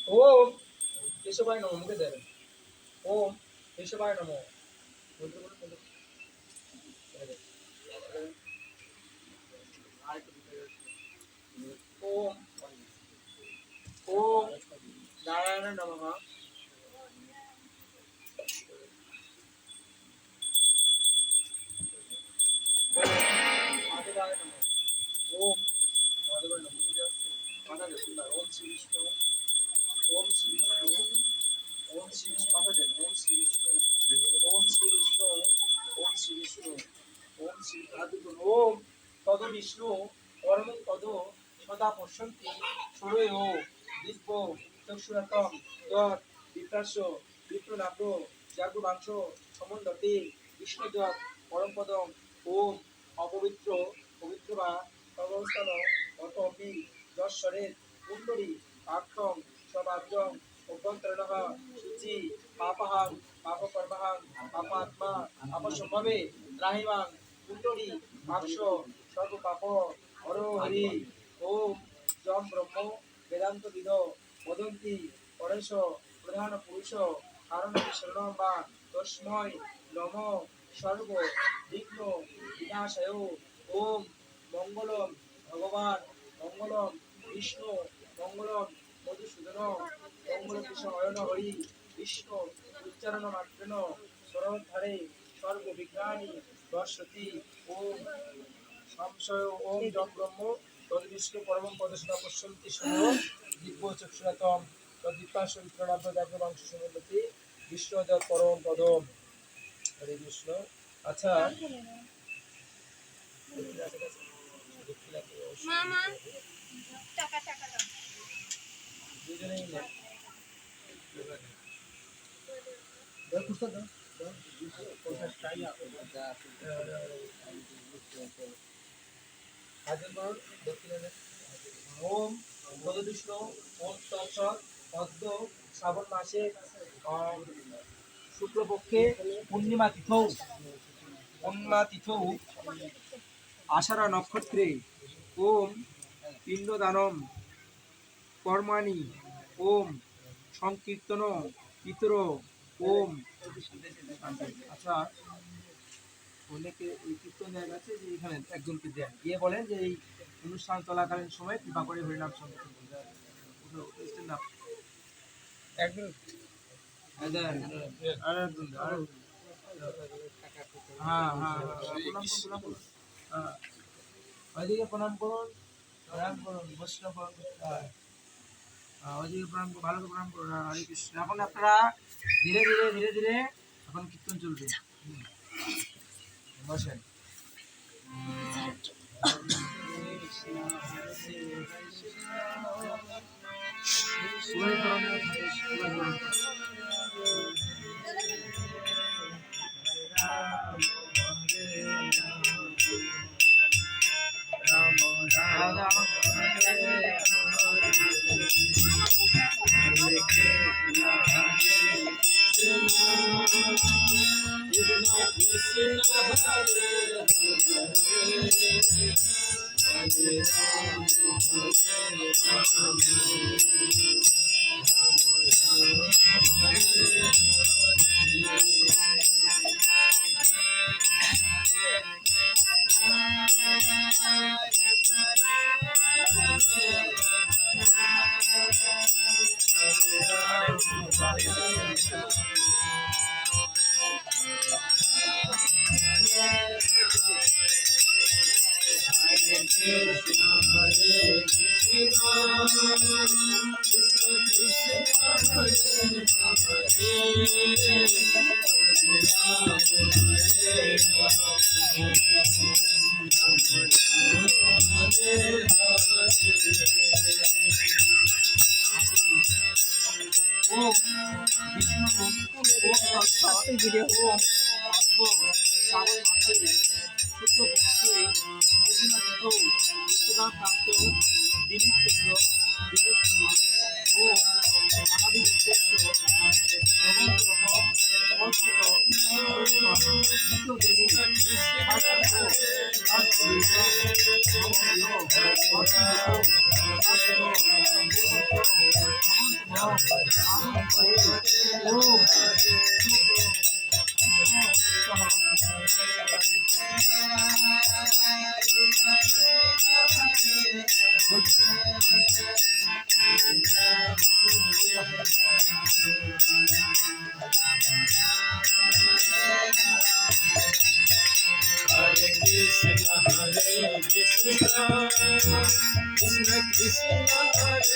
ओम केशवाय नमो मुखे देवे ओम केशवाय नमो ओम ओम नारायण नमः माधवाय नमः ओम माधवाय नमः ओम श्री विष्णु ओम श्री विष्णु ओम श्री विष्णु ओम श्री विष्णु ओम श्री विष्णु ओम श्री विष्णु ओम श्री ओम तद विष्णु परम तद सदा पश्यन्ति सूरयो दिव्य चक्षुरतम तत् विप्राश विप्रनाभ जागुबांश समन्दते विष्णुजत परम पदम ओम अपवित्र पवित्र বা সর্বস্থান অতপি যশ্বরে কুণ্ডলী আক্ষম সবাদ্যং অভ্যন্তরণঃ শুচি পাপহাং পাপকর্মহাং পাপাত্মা আপসম্ভবে ত্রাহিমাং কুণ্ডলী আক্ষ সর্বপাপ হর হরি ওম যম ব্রহ্ম বেদান্ত বিদ বদন্তি পরেশ প্রধান পুরুষ কারণ শরণম বা তস্মৈ নম সর্ব বিঘ্ন বিনাশায় ওম মঙ্গলম ভগবান মঙ্গলম বিষ্ণু মঙ্গলম মধুসূদন মঙ্গলকৃষ্ণ হরি বিষ্ণু উচ্চারণ মাত্রেন স্বরধারে সর্ববিঘ্নানি নশ্যতি ওম সংশয় ওম যম ব্রহ্ম তদ বিষ্ণু পরমং পদসদা পশ্যন্তি শুনো দিব্য চক্ষুরাতম তদ্দীপ্তাংশ বিপ্রণাব্দ জাগ্রবাংশ সমুন্নতি বিষ্ণুদৎ পরম পদম হরে কৃষ্ণ। আচ্ছা মামা টাকা টাকা দাও দুজনেই না দাও কুস্তা দাও দাও 50 টাকা যা হাজার করুন দক্ষিণে ওম ভগবিষ্ণু ওম তৎসৎ পদ্ম শ্রাবণ মাসে শুক্লপক্ষে পূর্ণিমা তিথৌ আষাঢ় নক্ষত্রে ওম পিণ্ডদানম কর্মাণি ওম সংকীর্তন পিতর ওম। আচ্ছা অনেকে এই কীর্তন জায়গা আছে যে এখানে একজনকে দেন গিয়ে বলেন যে এই অনুষ্ঠান চলাকালীন সময় কৃপা করে হরিনাম সংকীর্তন একদিন হ্যাঁ হ্যাঁ ওইদিকে প্রণাম করুন বৈষ্ণব ওইদিকে প্রণাম করুন ভালো প্রণাম করুন হরে কৃষ্ণ। এখন আপনারা ধীরে ধীরে ধীরে ধীরে এখন কীর্তন চলবে বসেন। ভিডিও শ্রাবণ মাসে শুক্লপক্ষে অধিনাথিত বিশ্বদাপ্রাপ্ত দিলীপ চন্দ্র দেবশর্মা ও অনাদি উদ্দেশ্য ভগবন্তরকম কল্পত দ্বিতীয় দেবী Hare Krishna, Krishna Krishna, Hare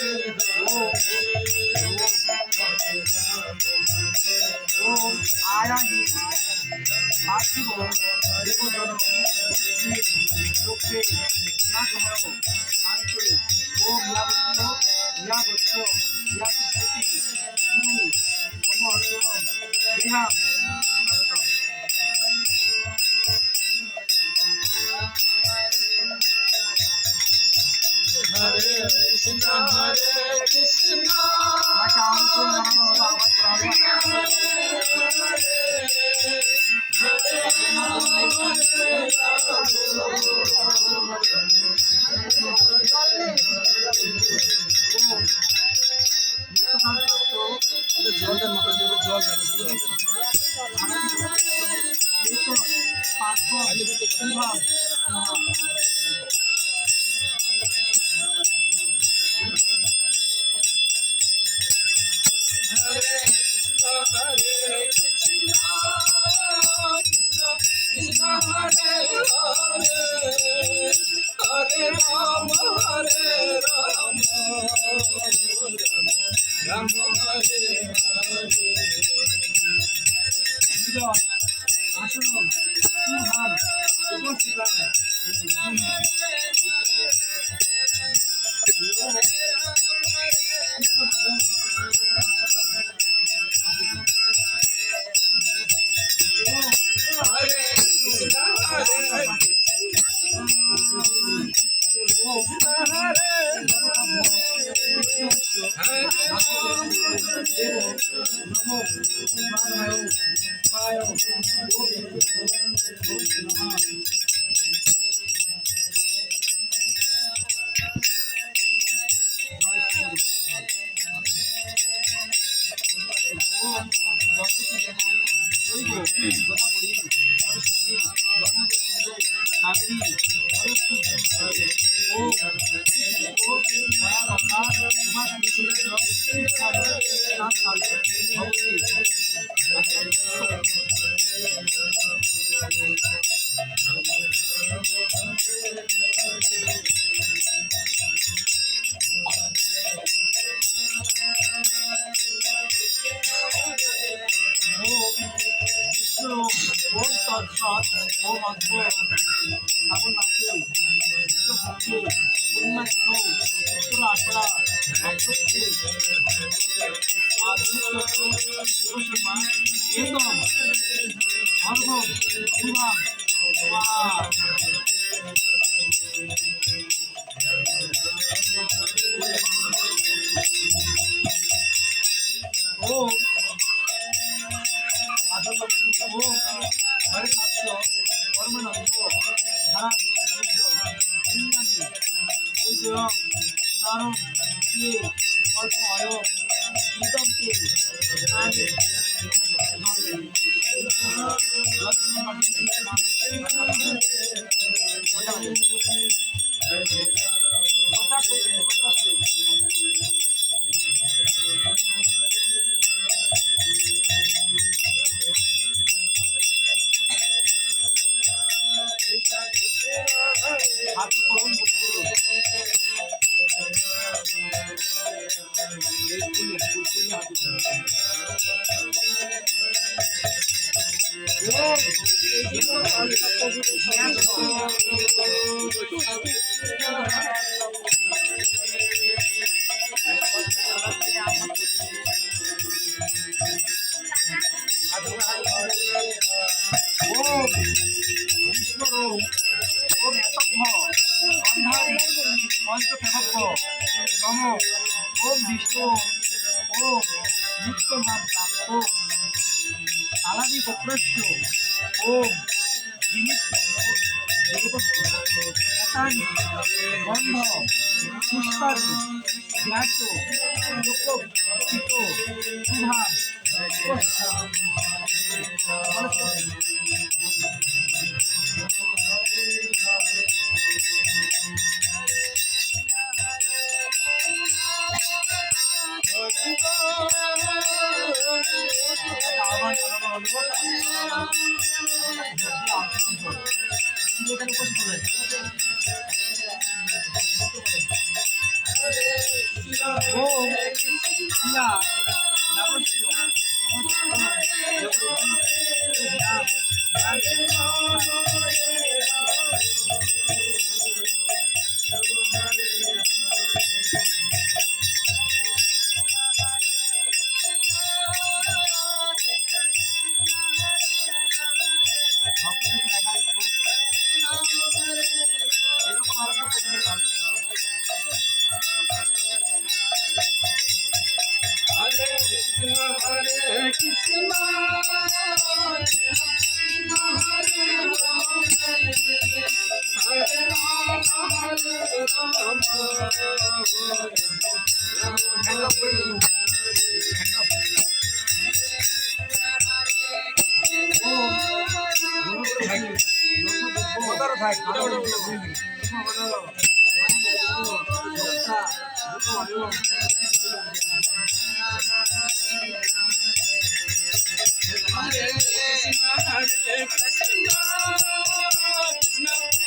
আয়াজি পার্থিব দেবজন লোকে নাথহর শান্ত ওম ইয়াগচ্ছ ইয়াতিশতি গুরু নম অর্জুন বিহাম স্বাগতম। Krishna, Hare Krishna, আমাকে আমন্ত্রণ জানানো হলো আহ্বান করা হলো জলটার মতো জল যাবে Krishna Hare Hare Ram Ram Hare আসুন সুহাম উপস্থিত শ্রাবণ মাসে শুক্লপক্ষে পূর্ণিমাযুক্ত উত্তর আষাঢ়া নক্ষত্রে দেবশর্মা একদম অর্ঘ্যম শুভাম স্বাহা। ওম আদর্শ ওম হরে কাশ্য কর্মনন্দ ধারা ইন্দ্রাণী ঐজয়ম স্নানম কে অল্প আয় ইদমকে স্নানে হাত করুন হাত নিত্যভাব প্রাপ্য আলাদি গোপ্রস্য ওম দেবস্থানি গন্ধ পুষ্পাদি জ্ঞাত লোকচিত Shubham Hare Krishna, Hare Krishna,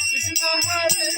Krishna, Hare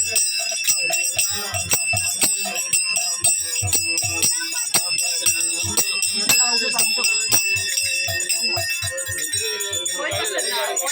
Hare.